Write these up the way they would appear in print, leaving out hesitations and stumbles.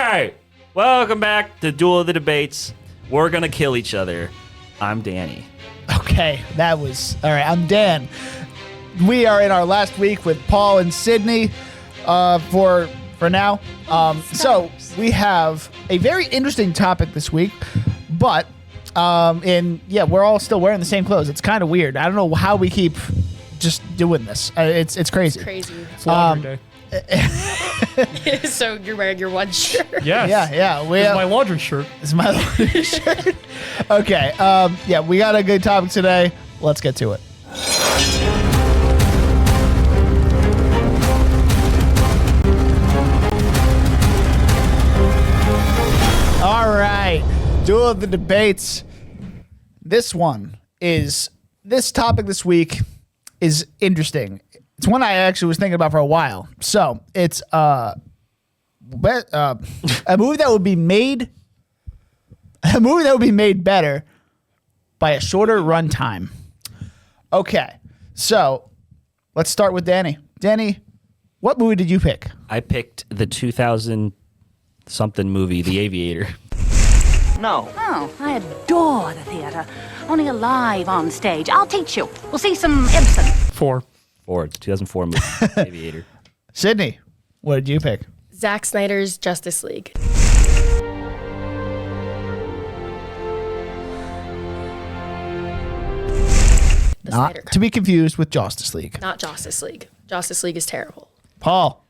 right. Welcome back to Duel of the Debates. We're going to kill each other. I'm Danny. Okay, that was... All right, I'm Dan. We are in our last week with Paul and Sydney for now. So we have a very interesting topic this week, but we're all still wearing the same clothes. It's kind of weird. I don't know how we keep just doing this. It's crazy. It's crazy. It's laundry day. So you're wearing your one shirt? Yes. Yeah. This is my laundry shirt. It's my laundry shirt. Okay. We got a good topic today. Let's get to it. All right. Duel of the Debates. This topic this week is interesting. It's one I actually was thinking about for a while. So it's a movie that would be made better by a shorter runtime. Okay, so let's start with Danny. Danny, what movie did you pick? I picked the 2000-something movie, The Aviator. No. Oh, I adore the theatre. Only alive on stage. I'll teach you. We'll see some Ibsen. 4. It's a 2004 movie, Aviator. Sydney, what did you pick? Zack Snyder's Justice League. Not to be confused with Justice League. Not Justice League. Justice League is terrible. Paul.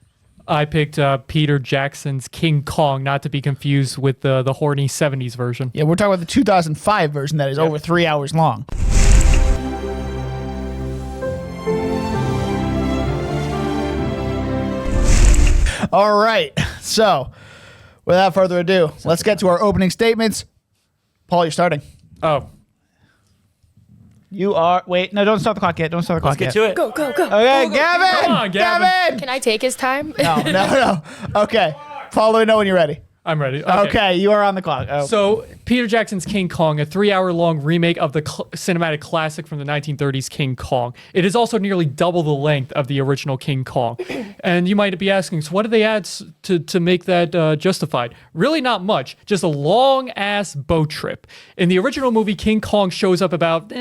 I picked Peter Jackson's King Kong, not to be confused with the horny 70s version. Yeah, we're talking about the 2005 version that is over 3 hours long. All right. So, without further ado, let's get to our opening statements. Paul, you're starting. Oh. You are... Wait, no, don't start the clock yet. Don't start the clock Let's yet. get to it. Go. Okay, Gavin! Come on, Gavin. Can I take his time? No. Okay. Paul, let me know when you're ready. I'm ready. Okay, you are on the clock. Oh. So, Peter Jackson's King Kong, a 3-hour-long remake of the cinematic classic from the 1930s, King Kong. It is also nearly double the length of the original King Kong. And you might be asking, so what did they add to make that justified? Really not much, just a long-ass boat trip. In the original movie, King Kong shows up about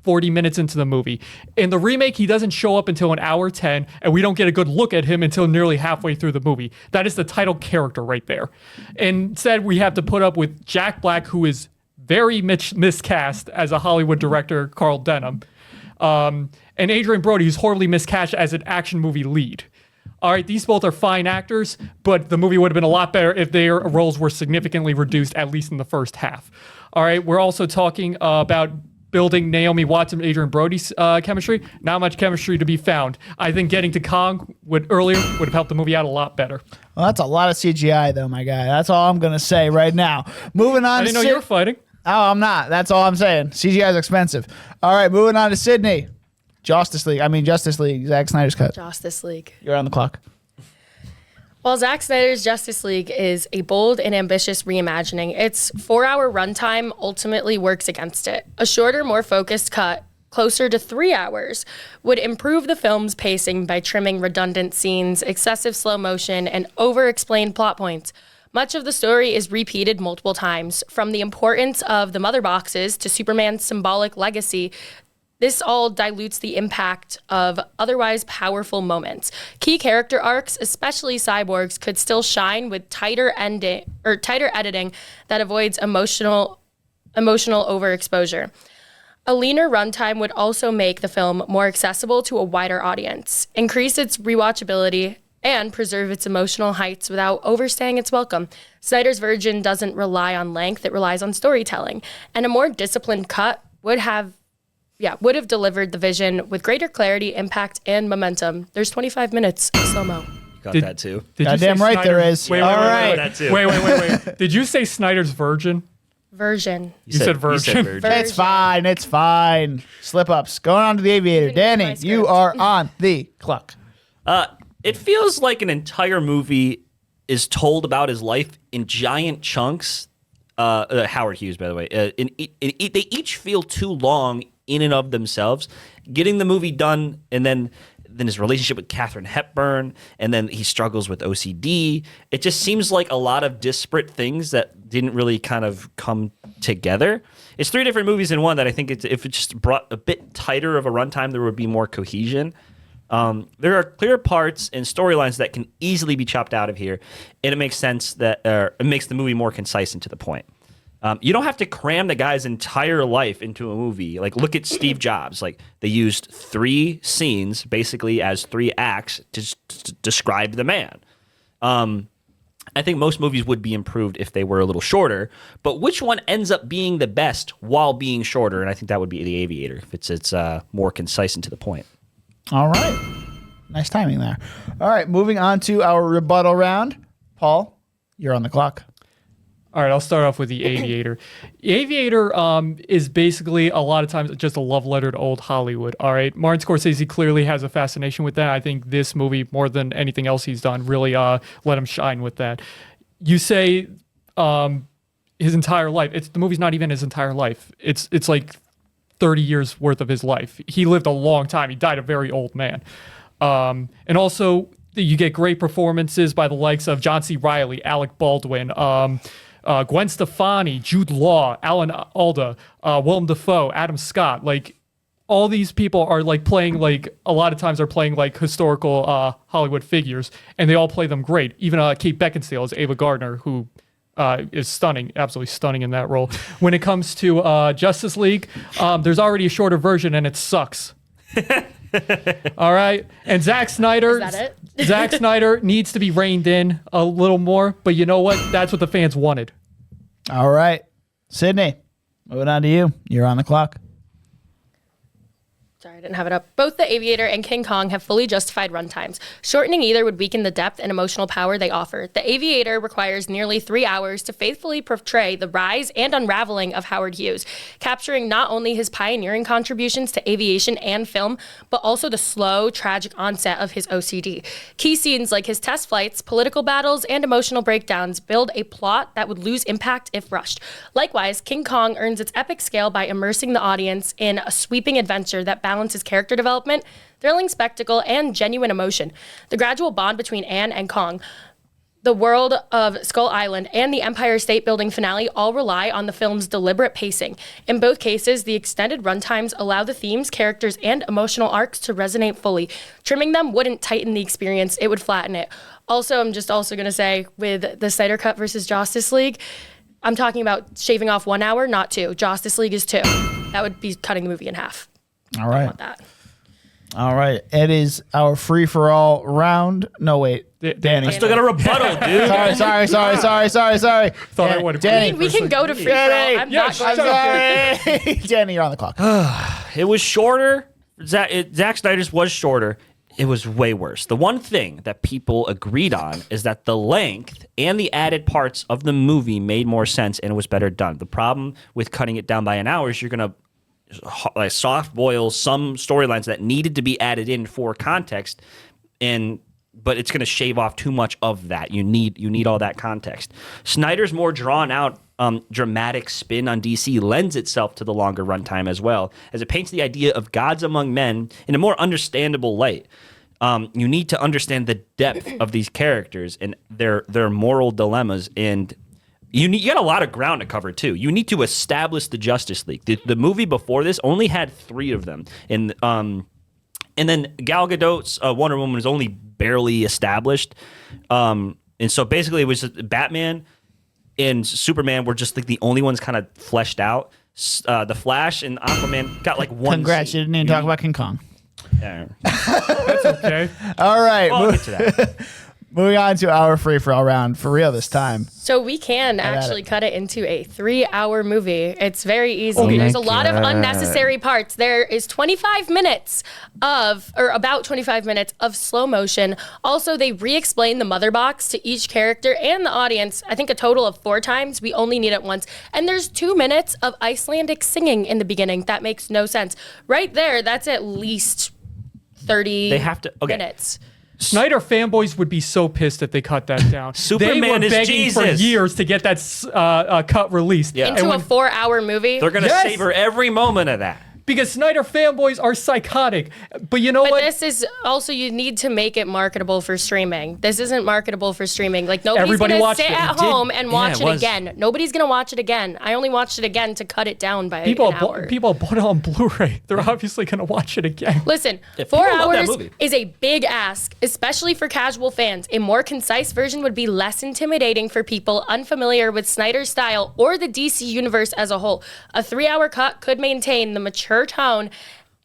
40 minutes into the movie. In the remake, he doesn't show up until an hour 10, and we don't get a good look at him until nearly halfway through the movie. That is the title character right there. Instead, we have to put up with Jack Black, who is very miscast as a Hollywood director, Carl Denham, and Adrian Brody, who's horribly miscast as an action movie lead. All right, these both are fine actors, but the movie would have been a lot better if their roles were significantly reduced, at least in the first half. All right, we're also talking about building Naomi Watts and Adrian Brody's chemistry. Not much chemistry to be found. I think getting to Kong would have helped the movie out a lot better. Well, that's a lot of CGI, though, my guy. That's all I'm going to say right now. Moving on I didn't know you were fighting. Oh, I'm not. That's all I'm saying. CGI is expensive. All right, moving on to Sydney. Justice League, Zack Snyder's cut. Justice League. You're on the clock. While Zack Snyder's Justice League is a bold and ambitious reimagining, its 4-hour runtime ultimately works against it. A shorter, more focused cut, closer to 3 hours, would improve the film's pacing by trimming redundant scenes, excessive slow motion, and over-explained plot points. Much of the story is repeated multiple times, from the importance of the mother boxes to Superman's symbolic legacy. This all dilutes the impact of otherwise powerful moments. Key character arcs, especially Cyborg's, could still shine with tighter editing that avoids emotional overexposure. A leaner runtime would also make the film more accessible to a wider audience, increase its rewatchability, and preserve its emotional heights without overstaying its welcome. Snyder's version doesn't rely on length, it relies on storytelling. And a more disciplined cut would have delivered the vision with greater clarity, impact, and momentum. There's 25 minutes of slow-mo. Got that too. Goddamn right there is. Wait, All right. That too. Wait. Did you say Snyder's Virgin? Version. You said virgin. It's fine. Slip-ups. Going on to the Aviator. Danny, you are on the clock. It feels like an entire movie is told about his life in giant chunks. Howard Hughes, by the way. They each feel too long in and of themselves. Getting the movie done and then then his relationship with Katharine Hepburn, and then he struggles with OCD. It just seems like a lot of disparate things that didn't really kind of come together. It's 3 different movies in one that I think if it just brought a bit tighter of a runtime, there would be more cohesion. There are clear parts and storylines that can easily be chopped out of here, and it makes sense that it makes the movie more concise and to the point. You don't have to cram the guy's entire life into a movie. Like, look at Steve Jobs. Like, they used 3 scenes basically as 3 acts to describe the man. I think most movies would be improved if they were a little shorter, but which one ends up being the best while being shorter? And I think that would be The Aviator if it's more concise and to the point. All right. Nice timing there. All right, moving on to our rebuttal round. Paul, you're on the clock. All right, I'll start off with The Aviator. Aviator is basically a lot of times just a love letter to old Hollywood. All right, Martin Scorsese clearly has a fascination with that. I think this movie, more than anything else he's done, really let him shine with that. You say his entire life. The movie's not even his entire life. It's like 30 years worth of his life. He lived a long time. He died a very old man. And also, you get great performances by the likes of John C. Reilly, Alec Baldwin, Gwen Stefani, Jude Law, Alan Alda, Willem Dafoe, Adam Scott. Like, all these people are like playing, like, a lot of times are playing like historical Hollywood figures, and they all play them great. Even Kate Beckinsale as Ava Gardner, who is stunning, absolutely stunning in that role. When it comes to Justice League, there's already a shorter version, and it sucks. All right, and Zack Snyder. Is that it? Zack Snyder needs to be reined in a little more, but you know what? That's what the fans wanted. All right. Sydney, moving on to you. You're on the clock. Sorry, I didn't have it up. Both The Aviator and King Kong have fully justified runtimes. Shortening either would weaken the depth and emotional power they offer. The Aviator requires nearly 3 hours to faithfully portray the rise and unraveling of Howard Hughes, capturing not only his pioneering contributions to aviation and film, but also the slow, tragic onset of his OCD. Key scenes like his test flights, political battles, and emotional breakdowns build a plot that would lose impact if rushed. Likewise, King Kong earns its epic scale by immersing the audience in a sweeping adventure that balances character development, thrilling spectacle, and genuine emotion. The gradual bond between Anne and Kong, the world of Skull Island, and the Empire State Building finale all rely on the film's deliberate pacing. In both cases, the extended runtimes allow the themes, characters, and emotional arcs to resonate fully. Trimming them wouldn't tighten the experience, it would flatten it. Also, I'm just also going to say, with the Snyder Cut versus Justice League, I'm talking about shaving off 1 hour, not 2. Justice League is 2. That would be cutting the movie in half. All right. I want that. All right. It is our free-for-all round. No, wait. Danny. I still got a rebuttal, dude. Sorry. Thought I would. Danny. We can go to free for all. I'm not going to. Sorry. Danny, you're on the clock. It was shorter. Zack Snyder's was shorter. It was way worse. The one thing that people agreed on is that the length and the added parts of the movie made more sense and it was better done. The problem with cutting it down by an hour is you're going to soft boil some storylines that needed to be added in for context, but it's going to shave off too much of that. You need all that context. Snyder's more drawn out dramatic spin on DC lends itself to the longer runtime as well, as it paints the idea of gods among men in a more understandable light. You need to understand the depth of these characters and their moral dilemmas, and you got a lot of ground to cover too. You need to establish the Justice League. The movie before this only had 3 of them, and then Gal Gadot's Wonder Woman was only barely established, and so basically it was Batman and Superman were just like the only ones kind of fleshed out. The Flash and Aquaman got like one. Congrats, you didn't even talk about King Kong. Yeah. That's okay. All right. Well, I'll get to that. Moving on to our free-for-all round. For real this time. So we can actually cut it into a 3-hour movie. It's very easy. There's a lot of unnecessary parts. There is 25 minutes about 25 minutes of slow motion. Also, they re-explain the mother box to each character and the audience, I think a total of 4 times. We only need it once. And there's 2 minutes of Icelandic singing in the beginning. That makes no sense. Right there, that's at least 30 minutes. Snyder fanboys would be so pissed if they cut that down. Superman they were is begging Jesus. for years to get that cut released. Yeah. Into a 4-hour movie. They're going to savor every moment of that. because Snyder fanboys are psychotic. But you know But what? this is also, you need to make it marketable for streaming. This isn't marketable for streaming. Like, nobody's Everybody going to watched sit it. at It did- home and watch it it was. again. Nobody's going to watch it again. I only watched it again to cut it down by People an hour. people bought it on Blu-ray. They're obviously going to watch it again. Listen, Yeah, 4 people love that hours movie. is a big ask, especially for casual fans. A more concise version would be less intimidating for people unfamiliar with Snyder's style or the DC universe as a whole. A 3-hour cut could maintain the mature tone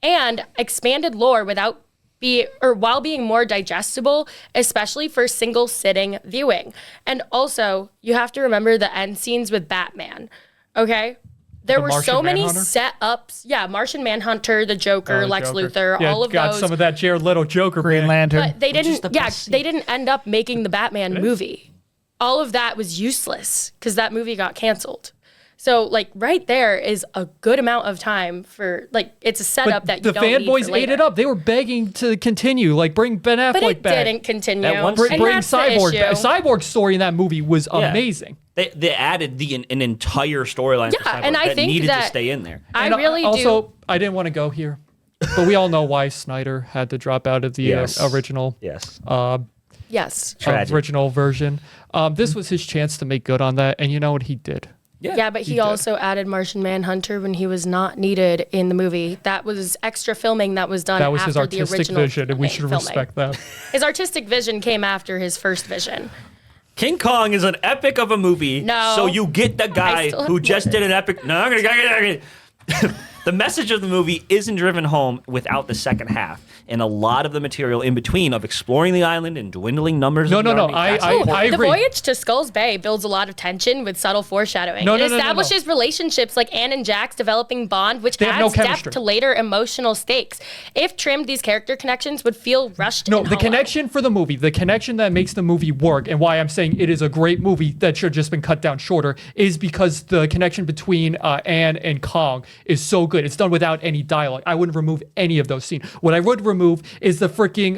and expanded lore while being more digestible, especially for single sitting viewing. And also, you have to remember the end scenes with Batman. Okay? There were Martian so many Manhunter? setups. Yeah, Martian Manhunter, the Joker, Lex Luthor, Yeah, all of got those. some of that Jared Leto Joker. Green back. Lantern. But they Which is didn't. the Yeah, best they didn't end up making the Batman movie. All of that was useless because that movie got canceled. So, like, right there is a good amount of time for, like, it's a setup But that the you don't need fanboys for ate it later. up. They were begging to continue. Like, bring Ben Affleck But it back. didn't continue. At one And point- Bring that's the Cyborg back. issue. Cyborg's story in that movie was Yeah. amazing. They added an entire storyline for Yeah, Cyborg and I that think needed to that- stay in there. I And really also, do. I didn't want to go here, but we all know why Snyder had to drop out of the Yes. original Yes. Yes. Tragic. original version. This was his chance to make good on that, and you know what he did. Yeah, but he also added Martian Manhunter when he was not needed in the movie. That was extra filming that was done That was after his the artistic original vision, and we should filming. respect that. His artistic vision came after his first vision. King Kong is an epic of a movie. No. So you get the guy still have who just more. did an epic. No, I'm gonna. The message of the movie isn't driven home without the second half and a lot of the material in between of exploring the island and dwindling numbers. No, of the no, no, army. That's I important. The agree. voyage to Skull's Bay builds a lot of tension with subtle foreshadowing. No, it no, no, no, no. establishes relationships like Anne and Jack's developing bond, which They have no adds depth chemistry. to later emotional stakes. If trimmed, these character connections would feel rushed. No, and the hollow. connection for the movie, the connection that makes the movie work, and why I'm saying it is a great movie that should have just been cut down shorter, is because the connection between Anne and Kong is so good. It's done without any dialogue. I wouldn't remove any of those scenes. What I would remove is the freaking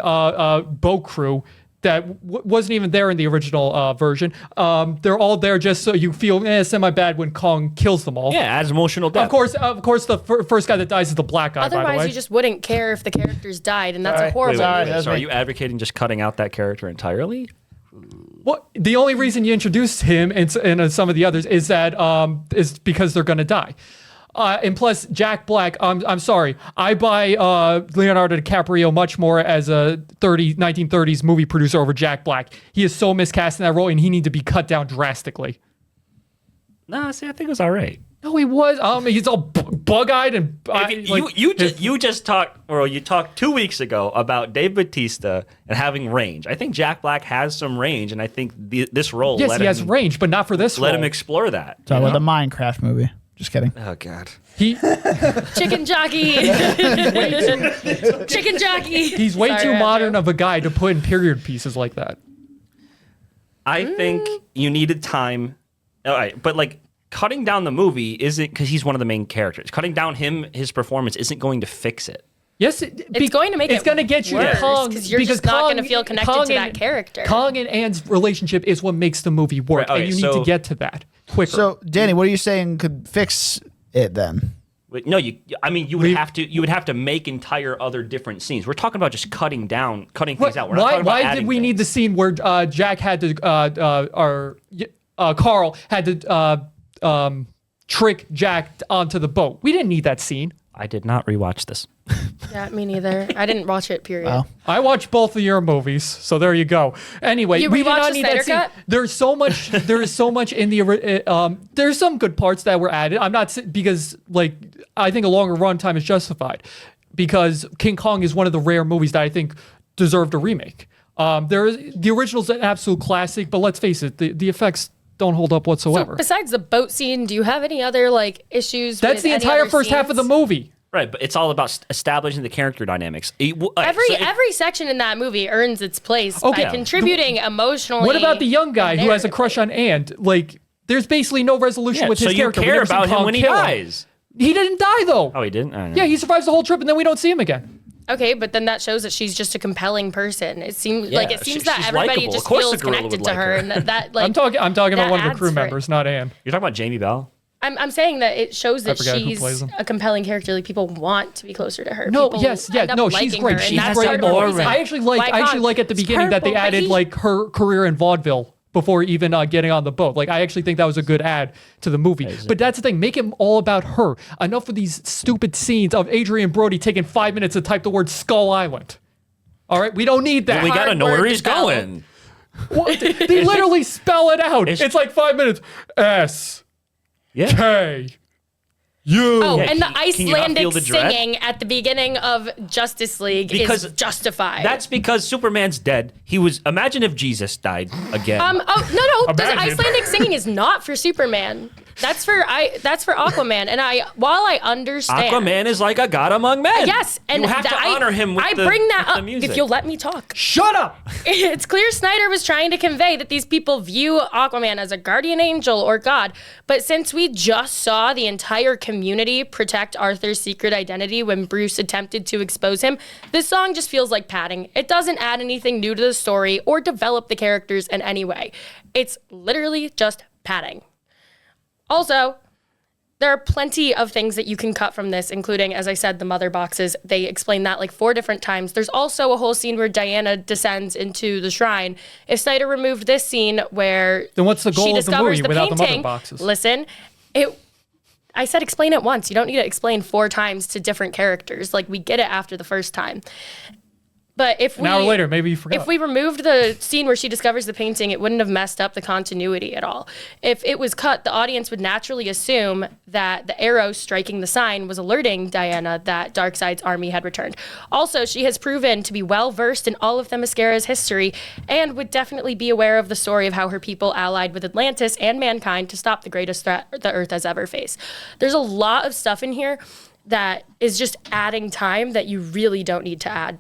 boat crew that wasn't even there in the original version. They're all there just so you feel semi-bad when Kong kills them all. Yeah, adds emotional depth. Of course, the first guy that dies is the black guy, by the Otherwise, way. you just wouldn't care if the characters died, and that's Sorry. a horrible. Sorry, movie. that's So are me. you advocating just cutting out that character entirely? Well, the only reason you introduced him and some of the others is that is because they're gonna die. And plus, Jack Black, I'm sorry, I buy Leonardo DiCaprio much more as a 1930s movie producer over Jack Black. He is so miscast in that role, and he needs to be cut down drastically. No, see, I think it was all right. No, he was. He's all bug-eyed and You talked 2 weeks ago about Dave Bautista and having range. I think Jack Black has some range, and I think this role yes, he has range, but not for this let role. him explore that. Talk about the Minecraft movie. Just kidding. Oh God. He Chicken jockey. Chicken jockey. he's way Sorry, too Andrew. modern of a guy to put in period pieces like that. I think you needed time. All right, but like cutting down the movie isn't because he's one of the main characters. Cutting down his performance isn't going to fix it. Yes, It's going to make it's it going to get you to worse, Kong 'cause you're just not gonna feel connected to that character. Kong and Anne's relationship is what makes the movie work, Right, okay, and you need so- to get to that quicker. So, Danny, what are you saying could fix it then? Wait, no, you would have to make entire other different scenes. We're talking about just cutting things out. We're not talking about why adding did we need the things. scene where Jack had to Carl had to trick Jack onto the boat? We didn't need that scene. I did not rewatch this. Yeah, me neither. I didn't watch it. Period. Wow. I watched both of your movies, so there you go. Anyway, You we did rewatched not the need Snyder that scene. Cut? There's so much. There is so much in the. There's some good parts that were added. I'm not because like I think a longer runtime is justified because King Kong is one of the rare movies that I think deserved a remake. The original's an absolute classic, but let's face it, the effects don't hold up So whatsoever. besides the boat scene, do you have any other like issues? That's with the any entire other first half of the scenes? movie. Right, but it's all about establishing the character dynamics. Every section in that movie earns its place Okay. by contributing emotionally. What about the young guy and who has a narratively. crush on Anne? Like, there's basically no resolution with so his you character. We care never see about him Kong when he kill him. dies. He didn't die though. Oh, he didn't. I don't know. Yeah, he survives the whole trip, and then we don't see him again. Okay, but then that shows that she's just a compelling person. It seems Yeah, that she's everybody likable. just Of course feels the gorilla connected would to like her, her. and that like I'm talking about that one of the adds crew for it. members, not Anne. You're talking about Jamie Bell. I'm saying that it shows that forgot who she's plays him. a compelling character. Like people want to be closer to her. No, People yes, yeah, end up no, she's liking great. her, and She's that's great. part of the reason. I actually like at the beginning that they purple, but added like her career in vaudeville before even getting on the boat. Like I actually think that was a good add to the movie. But that's the thing, make it all about her. Enough of these stupid scenes of Adrian Brody taking 5 minutes to type the word Skull Island. All right, we don't need that. We gotta know word where to he's spell. going. What? They literally spell it out. It's like 5 minutes. S Yeah. K U. Oh, Yeah, and the can you not feel Icelandic the dread? singing at the beginning of Justice League Because is justified. That's because Superman's dead. Imagine if Jesus died again. oh no, the Imagine. Icelandic singing is not for Superman. That's for Aquaman. And while I understand Aquaman is like a god among men. Yes, and you have to honor him with I the, bring that with the up music. if you'll let me talk. Shut up. It's clear Snyder was trying to convey that these people view Aquaman as a guardian angel or god, but since we just saw the entire community protect Arthur's secret identity when Bruce attempted to expose him, this song just feels like padding. It doesn't add anything new to the story or develop the characters in any way. It's literally just padding. Also, there are plenty of things that you can cut from this, including, as I said, the mother boxes. They explain that like 4 different times. There's also a whole scene where Diana descends into the shrine. If Snyder removed this scene where Then what's the she goal of the discovers movie without the mother painting, boxes? Listen, I said explain it once. You don't need to explain 4 times to different characters. Like we get it after the first time. But if An hour later, maybe you forgot. If we removed the scene where she discovers the painting, it wouldn't have messed up the continuity at all. If it was cut, the audience would naturally assume that the arrow striking the sign was alerting Diana that Darkseid's army had returned. Also, she has proven to be well versed in all of Themyscira's history and would definitely be aware of the story of how her people allied with Atlantis and mankind to stop the greatest threat the Earth has ever faced. There's a lot of stuff in here that is just adding time that you really don't need to add.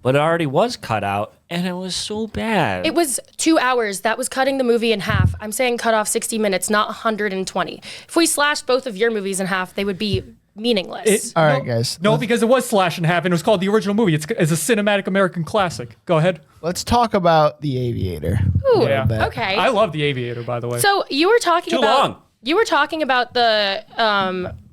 But it already was cut out, and it was so bad. It was 2 hours. That was cutting the movie in half. I'm saying cut off 60 minutes, not 120. If we slashed both of your movies in half, they would be meaningless. All right, guys. No, because it was slashed in half, and it was called the original movie. It's a cinematic American classic. Go ahead. Let's talk about The Aviator. Ooh, Yeah. bit. okay. I love The Aviator, by the way. So you were talking Too about long. you were talking about the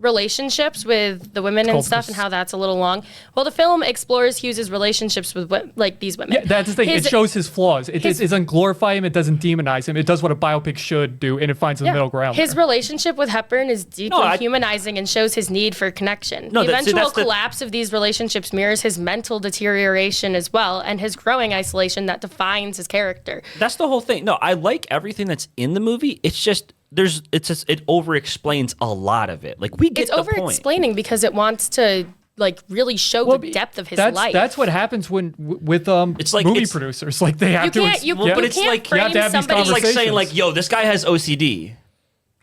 relationships with the women and called stuff, this- and how that's a little long. Well, the film explores Hughes's relationships with these women. Yeah, that's the thing. His- It shows his flaws. It his- doesn't glorify him. It doesn't demonize him. It does what a biopic should do, and it finds the Yeah. middle ground. His there. relationship with Hepburn is deeply No, I- humanizing and shows his need for connection. No, the that's- see, eventual that's the- collapse of these relationships mirrors his mental deterioration as well, and his growing isolation that defines his character. That's the whole thing. No, I like everything that's in the movie. It's just it over explains a lot of it. Like we get It's the over point. explaining because it wants to like really show the depth of his life. That's what happens when with It's like- movie it's- producers. Like they have You to. can't- ex- you- Well, you but it's can't like frame you have to have these somebody- It's like saying conversations. like, yo, this guy has OCD.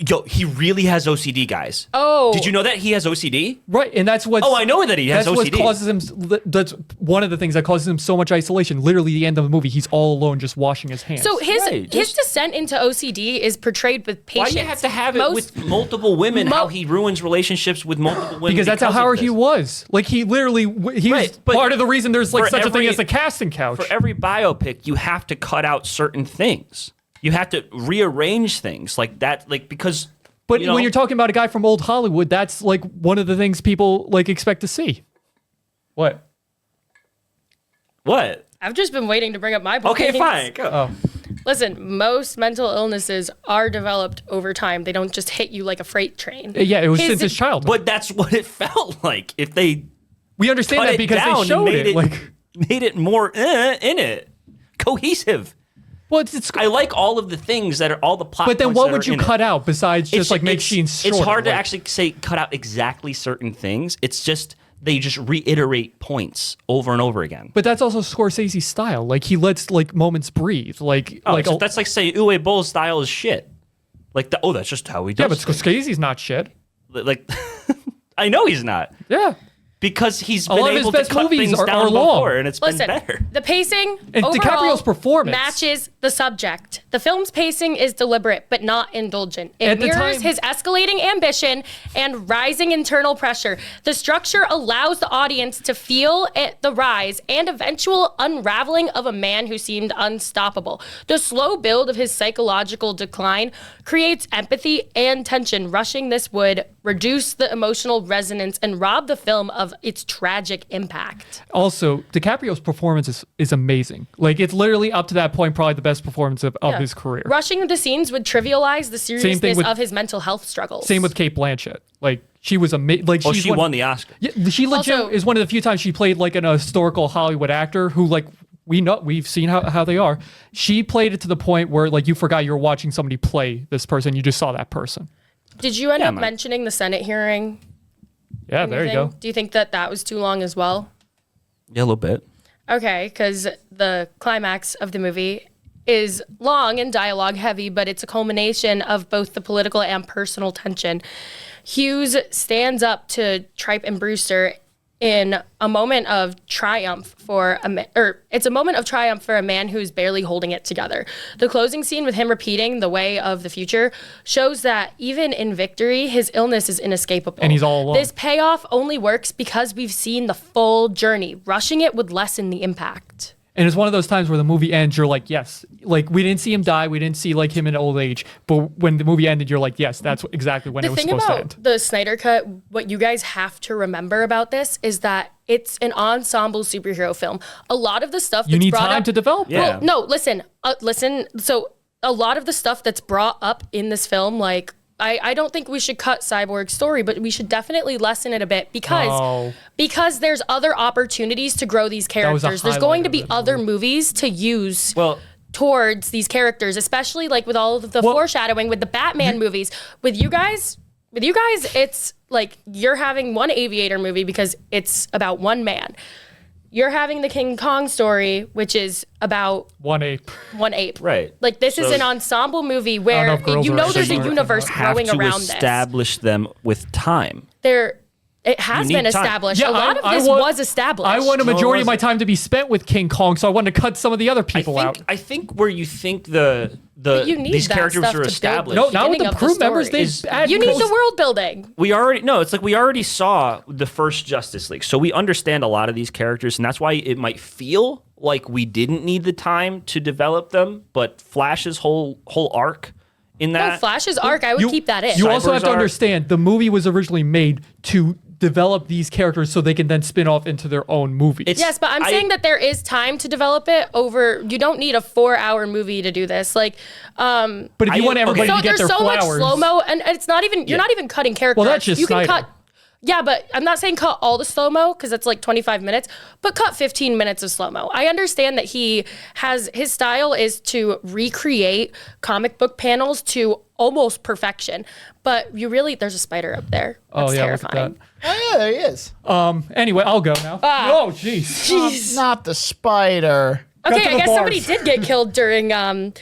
Yo, he really has OCD, guys. Oh. Did you know that he has OCD? Right, and that's what. Oh, I know that he has That's what OCD. causes him. That's one of the things that causes him so much isolation. Literally, the end of the movie, he's all alone, just washing his hands. So his Right, his just- descent into OCD is portrayed with Why patience. do you have to have it Most- with multiple women? mo- How he ruins relationships with multiple women? because that's how of Howard this? he was. Like he literally, he's Right, but part of the reason there's like for such a thing every- as the casting couch. For every biopic, you have to cut out certain things. You have to rearrange things like that, like because. But you know, when you're talking about a guy from old Hollywood, that's like one of the things people like expect to see. What? what? I've just been waiting to bring up my points. Okay, fine. Go. Oh, Listen, most mental illnesses are developed over time. They don't just hit you like a freight train. yeah, it was since his childhood. But that's what it felt like. If they we understand cut that it because down they and showed made it. Like, made it more in it, cohesive. well, it's I like all of the things that are all the plot. but then points what that would are you in it. cut out besides just like make scenes shorter? It's hard to Like, actually say cut out exactly certain things. It's just they just reiterate points over and over again. But that's also Scorsese's style. Like he lets like moments breathe. Like Oh, like that's like saying Uwe Boll's style is shit. Like that's just how he does. yeah, but things. Scorsese's not shit. Like I know he's not. Yeah. because he's A been lot of his able to best cut movies things are down long. before, and it's Listen, been better. the pacing And overall DiCaprio's performance. matches the subject. The film's pacing is deliberate but not indulgent. It At the mirrors time- his escalating ambition and rising internal pressure. The structure allows the audience to feel the rise and eventual unraveling of a man who seemed unstoppable. The slow build of his psychological decline creates empathy and tension. Rushing this would reduce the emotional resonance and rob the film of its tragic impact. Also, DiCaprio's performance is amazing. Like, it's literally up to that point probably the best performance of his career. Rushing the scenes would trivialize the seriousness with- of his mental health struggles. Same with Kate Blanchett. Like, she was amazing. Like, Oh, she's she won the Oscar. Yeah, she legit Also- is one of the few times she played like an historical Hollywood actor who, like, we've seen how they are. She played it to the point where, like, you forgot you were watching somebody play this person. You just saw that person. Did you end up man. mentioning the Senate hearing? Yeah, there you go. Do you think that was too long as well? Yeah, a little bit. Okay, because the climax of the movie is long and dialogue heavy, but it's a culmination of both the political and personal tension. Hughes stands up to Tripe and Brewster in a moment of triumph for it's a moment of triumph for a man who's barely holding it together. The closing scene with him repeating the way of the future shows that even in victory, his illness is inescapable. And he's all alone. This payoff only works because we've seen the full journey. Rushing it would lessen the impact. And it's one of those times where the movie ends, you're like, yes. Like, we didn't see him die. We didn't see, like, him in old age. But when the movie ended, you're like, yes, that's exactly when it The was thing supposed to about end. the Snyder Cut, what you guys have to remember about this is that it's an ensemble superhero film. A lot of the stuff that's You need brought time up, to develop Yeah. that. Well, no, listen. So a lot of the stuff that's brought up in this film, like, I don't think we should cut Cyborg's story, but we should definitely lessen it a bit because there's other opportunities to grow these was a characters. There's going to be highlight of other movies to use Well, towards these characters, especially like with all of the foreshadowing with the Batman movies. With you guys, it's like you're having one Aviator movie because it's about one man. You're having the King Kong story, which is about One ape. one ape. Right. Like this is So- an ensemble movie where know if girls you are know actually there's a more universe have growing to around this. establish them with time. It has You been need time. established. Yeah, a lot of this was established. I want a No, it majority of my wasn't. time to be spent with King Kong, so I wanted to cut some of the other people out. I think where you think you need these that characters stuff to are build established. No, not with beginning the of the crew members. story. They add You need because- the world building. we already saw the first Justice League, so we understand a lot of these characters, and that's why it might feel like we didn't need the time to develop them. But Flash's whole arc in No, that Flash's arc, I would keep that in. You also have to Cyborg's arc. understand the movie was originally made to develop these characters so they can then spin off into their own movies. It's- Yes, but I'm saying that there is time to develop it over. You don't need a 4-hour movie to do this. Like, but if you want everybody so to get there's their so much flowers, slow mo, and it's not even. You're not even cutting characters. Well, that's just you can Snyder. cut. Yeah, but I'm not saying cut all the slow mo because it's like 25 minutes, but cut 15 minutes of slow mo. I understand that his style is to recreate comic book panels to almost perfection, but there's a spider up there. That's yeah, look at terrifying. Oh yeah, there he is. Anyway, I'll go now. Oh, jeez. Not the spider. Okay, to I the guess bars. somebody did get killed during Duel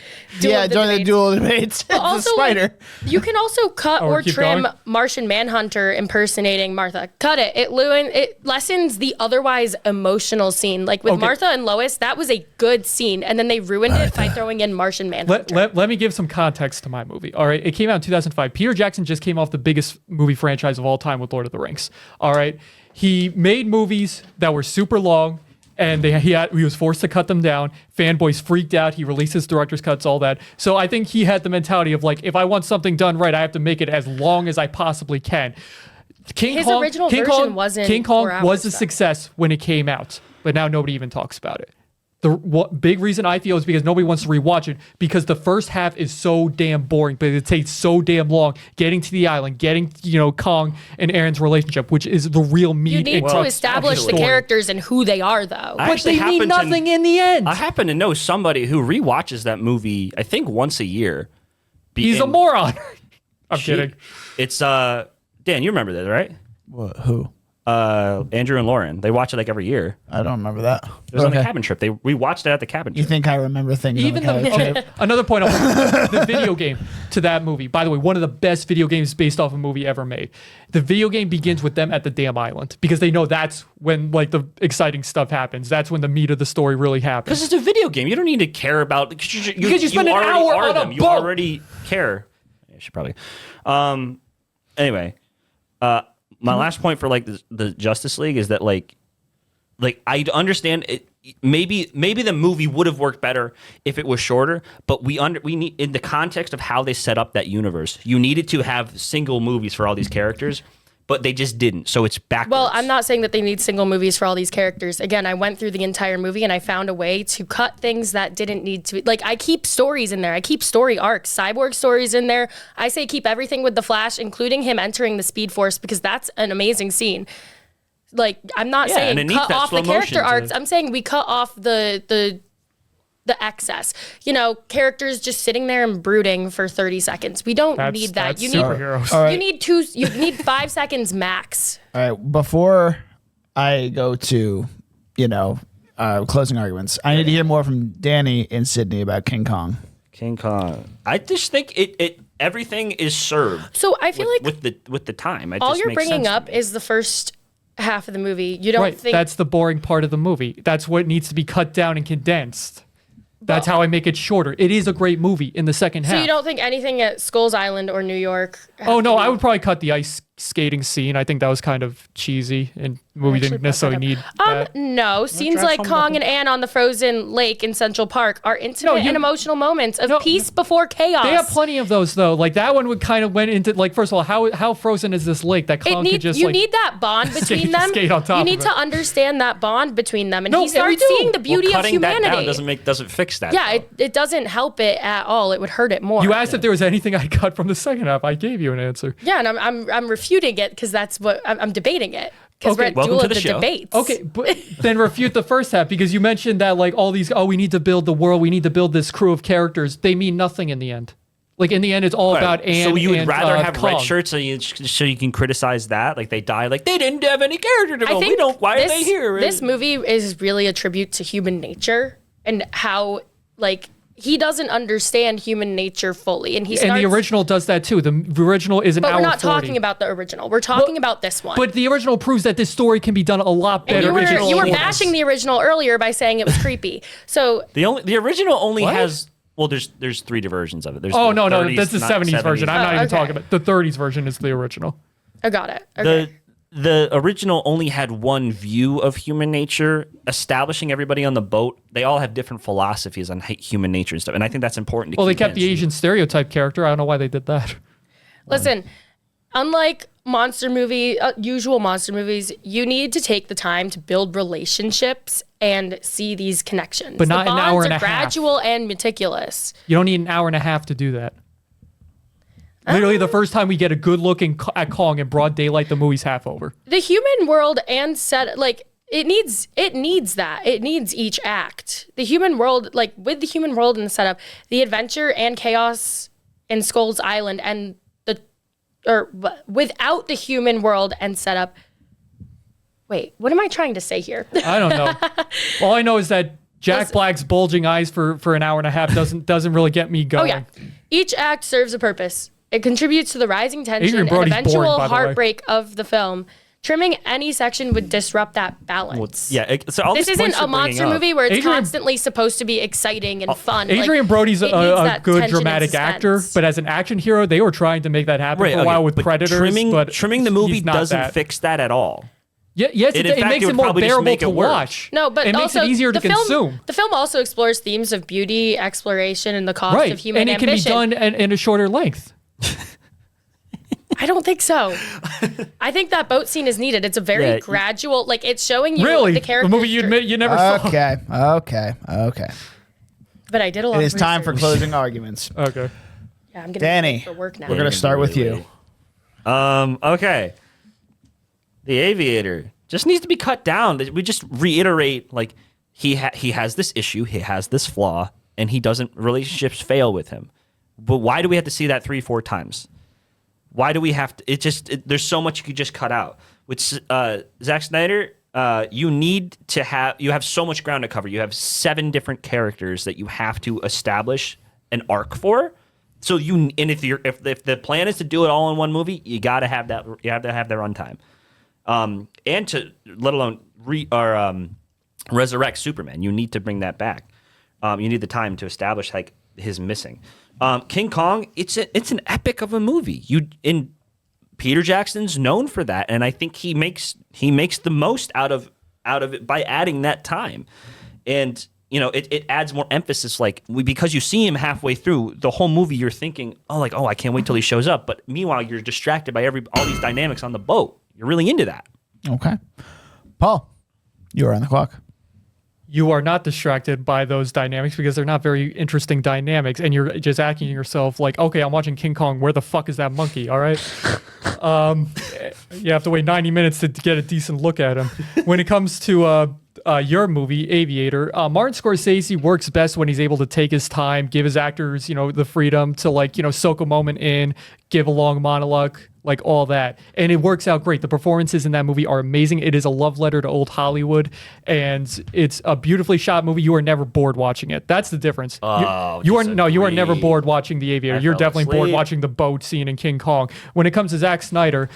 Yeah, of the during the Debates. duel debates. It's the Also, spider. you can also cut Oh, or keep trim going? Martian Manhunter impersonating Martha. Cut it. It lessens the otherwise emotional scene. Like with Okay. Martha and Lois, that was a good scene, and then they ruined it by throwing in Martian Manhunter. Let me give some context to my movie. All right, it came out in 2005. Peter Jackson just came off the biggest movie franchise of all time with Lord of the Rings. All right, he made movies that were super long, and he was forced to cut them down. Fanboys freaked out. He released his director's cuts, all that. So I think he had the mentality of like, if I want something done right, I have to make it as long as I possibly can. His original version wasn't King Kong 4 hours, was a though. success when it came out, but now nobody even talks about it. The big reason I feel is because nobody wants to rewatch it because the first half is so damn boring, but it takes so damn long getting to the island, getting Kong and Aaron's relationship, which is the real meat. You need and to crux of establish the story. characters and who they are, though. I But actually they mean happen to- nothing in the end. I happen to know somebody who rewatches that movie, I think once a year. He's a And moron. I'm she- kidding. It's Dan, you remember that, right? What? Who? Andrew and Lauren. They watch it like every year. I don't remember that. It was on the cabin trip. We watched it at the cabin trip. You think I remember things? Even on the couch? another point on the video game to that movie. By the way, one of the best video games based off a movie ever made. The video game begins with them at the damn island because they know that's when like the exciting stuff happens. That's when the meat of the story really happens. Because it's a video game. You don't need to care about because you spend an hour on a boat. You already care. I should probably. Anyway, my last point for like the Justice League is that like I understand it. Maybe the movie would have worked better if it was shorter, but we need in the context of how they set up that universe. You needed to have single movies for all these characters. But they just didn't, so it's backwards. Well, I'm not saying that they need single movies for all these characters. Again, I went through the entire movie and I found a way to cut things that didn't need to be. Like, I keep stories in there. I keep story arcs, Cyborg stories in there. I say keep everything with the Flash, including him entering the Speed Force, because that's an amazing scene. Like, I'm not saying cut off the character arcs. I'm saying we cut off the excess. You know, characters just sitting there and brooding for 30 seconds. We don't need that. You need superheroes. All right. you need 5 seconds max. All right, before I go to, closing arguments, I need to hear more from Danny and Sydney about King Kong. King Kong. I just think it everything is served. So I feel like with the time, it all just you're makes bringing sense to up me. is the first half of the movie. You don't think that's the boring part of the movie. That's what needs to be cut down and condensed. That's how I make it shorter. It is a great movie in the second half. So you don't think anything at Skull's Island or New York? Oh no, I would probably cut the ice skating scene. I think that was kind of cheesy, and movie didn't necessarily need that. No, scenes like Kong and Ann on the frozen lake in Central Park are intimate and emotional moments of peace before chaos. They have plenty of those though. Like that one would kind of went into like first of all, how frozen is this lake that Kong could just you need that bond between them. skate on top you need of to it. understand that bond between them, and No, he we starts do. seeing the beauty of cutting humanity. that down doesn't fix that. Yeah, though. it doesn't help it at all. It would hurt it more. You asked if there was anything I cut from the second half. I gave you an answer. Yeah, and I'm refuting it because that's what I'm debating it. Because we're at welcome Duel to of the the show. debates. Okay, but then refute the first half because you mentioned that like all these we need to build the world, we need to build this crew of characters. They mean nothing in the end. Like in the end, it's all about Anne. So you would and, rather have Kong. red shirts so you can criticize that, like they die, like they didn't have any character I development. think We don't. Why are they here? This movie is really a tribute to human nature and how like he doesn't understand human nature fully, and he starts. And the original does that too. The original is an But hour we're not 40. talking about the original. We're talking about this one. But the original proves that this story can be done a lot and better. you were bashing the original earlier by saying it was creepy. So the original only What? has. Well, there's 3 versions of it. There's Oh the no, 30s, that's the not 70s version. I'm not even okay. talking about the 30s version. Is the original. I got it. Okay. The original only had one view of human nature, establishing everybody on the boat. They all have different philosophies on human nature and stuff, and I think that's important. To Well, they keep kept the in. Asian stereotype character. I don't know why they did that. Listen, unlike usual monster movies, you need to take the time to build relationships and see these connections. But not the an bonds hour are and a half. gradual and meticulous. You don't need an hour and a half to do that. Literally, the first time we get a good look at Kong in broad daylight, the movie's half over. The human world and set like it needs that. It needs each act. The human world, like with the human world and the setup, the adventure and chaos in Skull's Island and without the human world and setup. Wait, what am I trying to say here? I don't know. All I know is that Jack Black's bulging eyes for an hour and a half doesn't really get me going. Oh yeah. Each act serves a purpose. It contributes to the rising tension Adrian and Brody's eventual boring, by the way. heartbreak of the film. Trimming any section would disrupt that balance. So all This these isn't points a you're bringing monster up- movie where it's Adrian- constantly supposed to be exciting and fun. Adrian Like, Brody's it a needs that good tension and dramatic actor, suspense. but as an action hero, they were trying to make that happen for a while with but Predators. Trimming the movie he's not doesn't that. fix that at all. Yeah, yes, In it fact, makes it it would more probably just bearable make it to worse. watch. No, but it makes also it easier to the film, consume. The film also explores themes of beauty, exploration, and the cost Right, of human and it ambition. can be done in a shorter length. I don't think so. I think that boat scene is needed. It's a very gradual, like it's showing you Really, the the character. movie you admit you never saw. Okay. But I did a lot. It of is time for research. closing arguments. Okay. Yeah, I'm gonna Danny, be late for work now. We're gonna start with you. Okay. The Aviator just needs to be cut down. We just reiterate like he has this issue, he has this flaw, and he doesn't. Relationships fail with him. But why do we have to see that 3-4 times? Why do we have to? There's so much you could just cut out. with Zack Snyder, you have so much ground to cover. You have 7 different characters that you have to establish an arc for. So if the plan is to do it all in one movie, you gotta have that. You have to have that runtime, and to let alone resurrect Superman. You need to bring that back. You need the time to establish like his missing. King Kong, it's an epic of a movie. Peter Jackson's known for that, and I think he makes the most out of it by adding that time, and it adds more emphasis. Because you see him halfway through the whole movie, you're thinking, I can't wait till he shows up. But meanwhile, you're distracted by all these dynamics on the boat. You're really into that. Okay, Paul, you are on the clock. You are not distracted by those dynamics because they're not very interesting dynamics, and you're just asking yourself like, okay, I'm watching King Kong. Where the fuck is that monkey? All right. You have to wait 90 minutes to get a decent look at him. When it comes to your movie, Aviator, Martin Scorsese works best when he's able to take his time, give his actors, the freedom to soak a moment in, give a long monologue, like all that. And it works out great. The performances in that movie are amazing. It is a love letter to old Hollywood, and it's a beautifully shot movie. You are never bored watching it. That's the difference. You are never bored watching The Aviator. You're definitely bored watching the boat scene in King Kong. When it comes to Zack Snyder,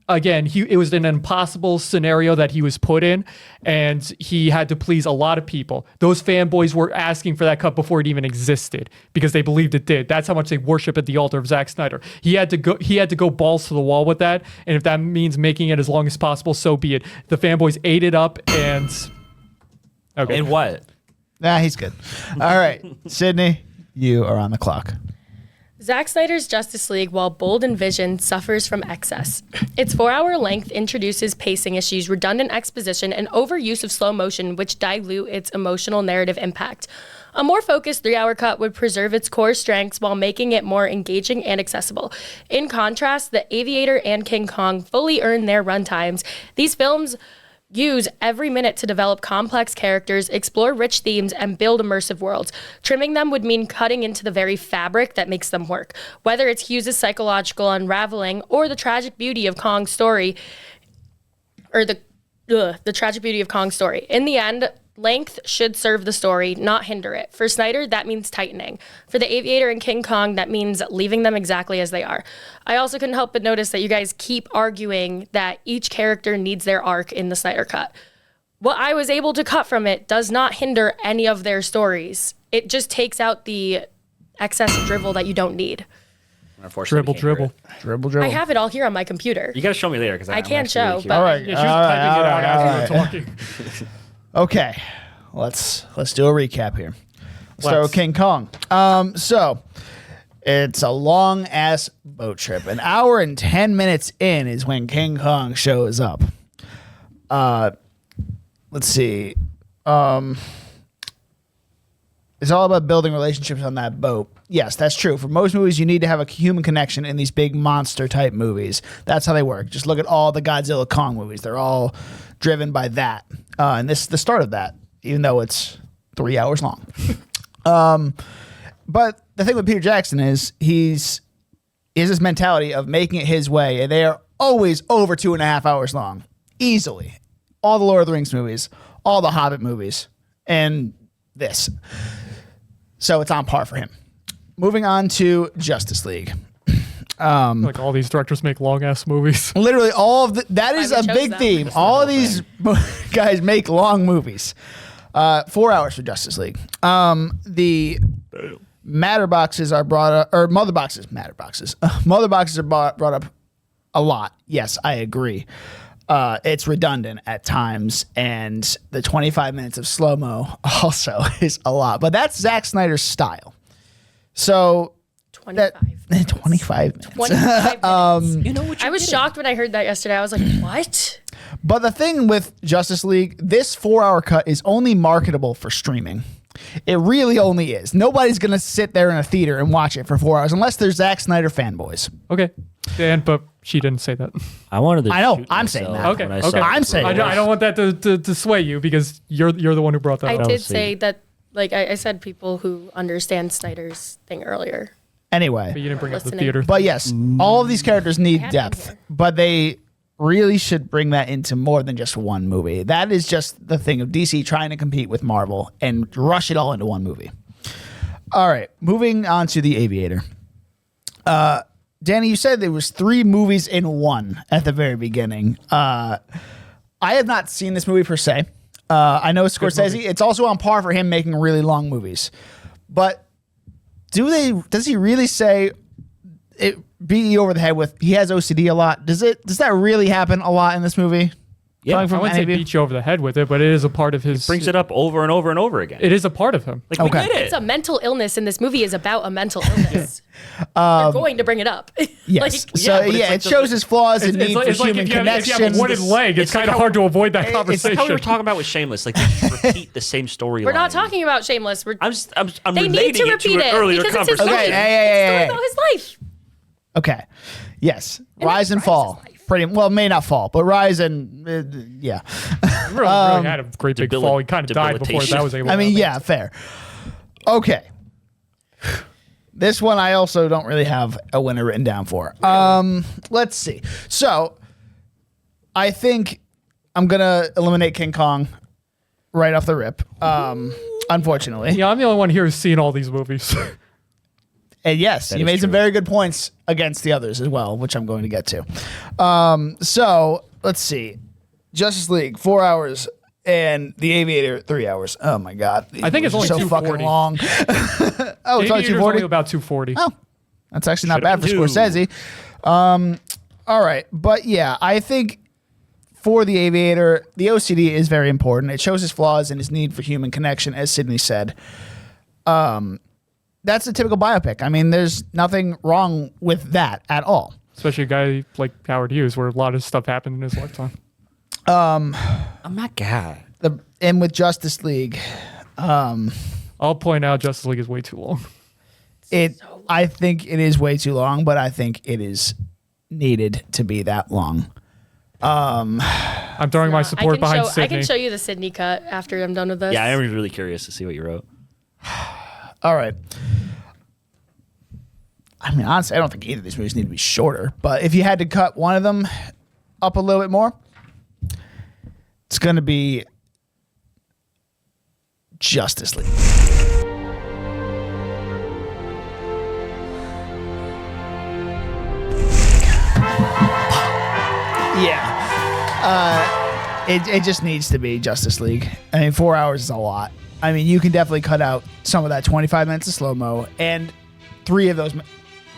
again, it was an impossible scenario that he was put in, and he had to please a lot of people. Those fanboys were asking for that cut before it even existed because they believed it did. That's how much they worship at the altar of Zack Snyder. He had to go balls to the wall with that, and if that means making it as long as possible, so be it. The fanboys ate it up, and okay. And what? Nah, he's good. All right, Sydney, you are on the clock. Zack Snyder's Justice League, while bold in vision, suffers from excess. Its 4-hour length introduces pacing issues, redundant exposition, and overuse of slow motion, which dilute its emotional narrative impact. A more focused 3-hour cut would preserve its core strengths while making it more engaging and accessible. In contrast, The Aviator and King Kong fully earn their runtimes. These films use every minute to develop complex characters, explore rich themes, and build immersive worlds. Trimming them would mean cutting into the very fabric that makes them work. Whether it's Hughes' psychological unraveling or the tragic beauty of Kong's story, In the end, length should serve the story, not hinder it. For Snyder, that means tightening. For The Aviator and King Kong, that means leaving them exactly as they are. I also couldn't help but notice that you guys keep arguing that each character needs their arc in the Snyder Cut. What I was able to cut from it does not hinder any of their stories. It just takes out the excess drivel that you don't need. Dribble. I have it all here on my computer. You got to show me later because I can't show. But All right. Yeah, she was typing it out as we were talking. Okay, let's do a recap here. Let's start with King Kong. So it's a long ass boat trip. An hour and 10 minutes in is when King Kong shows up. Let's see. It's all about building relationships on that boat. Yes, that's true. For most movies, you need to have a human connection in these big monster type movies. That's how they work. Just look at all the Godzilla Kong movies. They're all driven by that. And this is the start of that, even though it's 3 hours long. But the thing with Peter Jackson is he has this mentality of making it his way, and they are always over 2.5 hours long. Easily. All the Lord of the Rings movies, all the Hobbit movies, and this. So it's on par for him. Moving on to Justice League. Like all these directors make long ass movies. Literally all of that is a big them. theme. All of these guys make long movies. 4 hours for Justice League. The matter boxes are brought up, or mother boxes, matter boxes. Mother boxes are brought up a lot. Yes, I agree. It's redundant at times, and the 25 minutes of slow-mo also is a lot. But that's Zack Snyder's style. So 25 minutes. 25 minutes. 25 minutes. You know what I was shocked when I heard that yesterday. I was like, what? But the thing with Justice League, this 4-hour cut is only marketable for streaming. It really only is. Nobody's going to sit there in a theater and watch it for 4 hours unless they're Zack Snyder fanboys. Okay, Dan, but she didn't say that. I wanted to. I know. shoot I'm saying myself that. when I Okay. saw I'm the saying photos. that. I don't want that to sway you because you're the one who brought that I up. did see. say that, like I said, people who understand Snyder's thing earlier. But Anyway. you didn't bring up the Listening. theater. But yes, all of these characters need have depth, been here. but they really should bring that into more than just one movie. That is just the thing of DC trying to compete with Marvel and rush it all into one movie. All right, moving on to The Aviator. Danny, you said there was 3 movies in one at the very beginning. I have not seen this movie per se. I know it's Scorsese. It's also on par for him making really long movies. But does he really say it beat you over the head with he has OCD a lot? Does that really happen a lot in this movie? Yeah, I wouldn't say beat you over the head with it, but it is a part of his. Brings it up over and over and over again. It is a part of him. Like, we get it. It's a mental illness, and this movie is about a mental illness. They're going to bring it up. Yes. but it shows his flaws and need for human if you connection. have a wooden leg, it's kind of hard to avoid that It's conversation. like how we were talking about with Shameless. Like, they just repeat the same storyline. We're not talking about Shameless. I'm They need relating to it repeat to an earlier because it's his conversation. life. Okay, It's a story about his life. Okay. Yes. Rise and Rise fall. is life. May not fall, but rise and yeah. really had a great big fall. He kind of died before that was able to happen. Yeah, fair. Okay. This one I also don't really have a winner written down for. Let's see. So I think I'm gonna eliminate King Kong right off the rip. Unfortunately. Yeah, I'm the only one here who's seen all these movies. And yes, you made some very good points against the others as well, which I'm going to get to. So let's see. Justice League, 4 hours, and The Aviator, 3 hours. Oh my God. I think it's only so 240. fucking long. It's only Aviator's 240. only about 240. Oh, that's actually not bad Should've for been Scorsese. All right. But yeah, I think for The Aviator, the OCD is very important. It shows his flaws and his need for human connection, as Sydney said. That's a typical biopic. I mean, there's nothing wrong with that at all. Especially a guy like Howard Hughes, where a lot of stuff happened in his lifetime. I'm not God. And with Justice League, I'll point out Justice League is way too long. I think it is way too long, but I think it is needed to be that long. I'm throwing my support behind Sydney. I can show you the Sydney cut after I'm done with this. Yeah, I'm really curious to see what you wrote. All right. I mean, honestly, I don't think either of these movies need to be shorter, but if you had to cut one of them up a little bit more, it's going to be Justice League. Yeah. It just needs to be Justice League. I mean, 4 hours is a lot. I mean, you can definitely cut out some of that 25 minutes of slow-mo and 3 of those,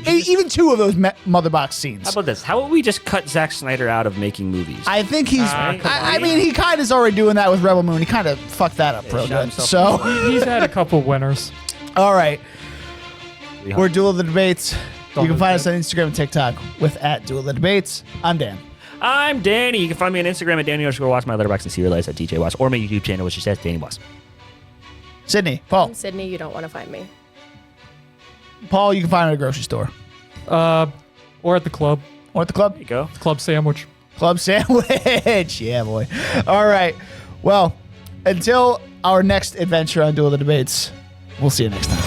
even 2 of those mother box scenes. How about this? How about we just cut Zack Snyder out of making movies? I think he's, I mean, he kind of is already doing that with Rebel Moon. He kind of fucked that up real good. So, He's had a couple winners. all right. We're Duel of the Debates. Don't You can find lose us on Instagram and TikTok with @Duel of the Debates. I'm Dan. I'm Danny. You can find me on Instagram at Danny_Watts, my letterbox, and see your lives at DJ Watts, or my YouTube channel, which just says Danny Watts. Sydney, Paul. Sydney, you don't want to find me. Paul, you can find him at a grocery store Or at the club. or at the club. There you go. Club sandwich. Club sandwich. Yeah, boy. All right. Well, until our next adventure on Duel of the Debates, we'll see you next time.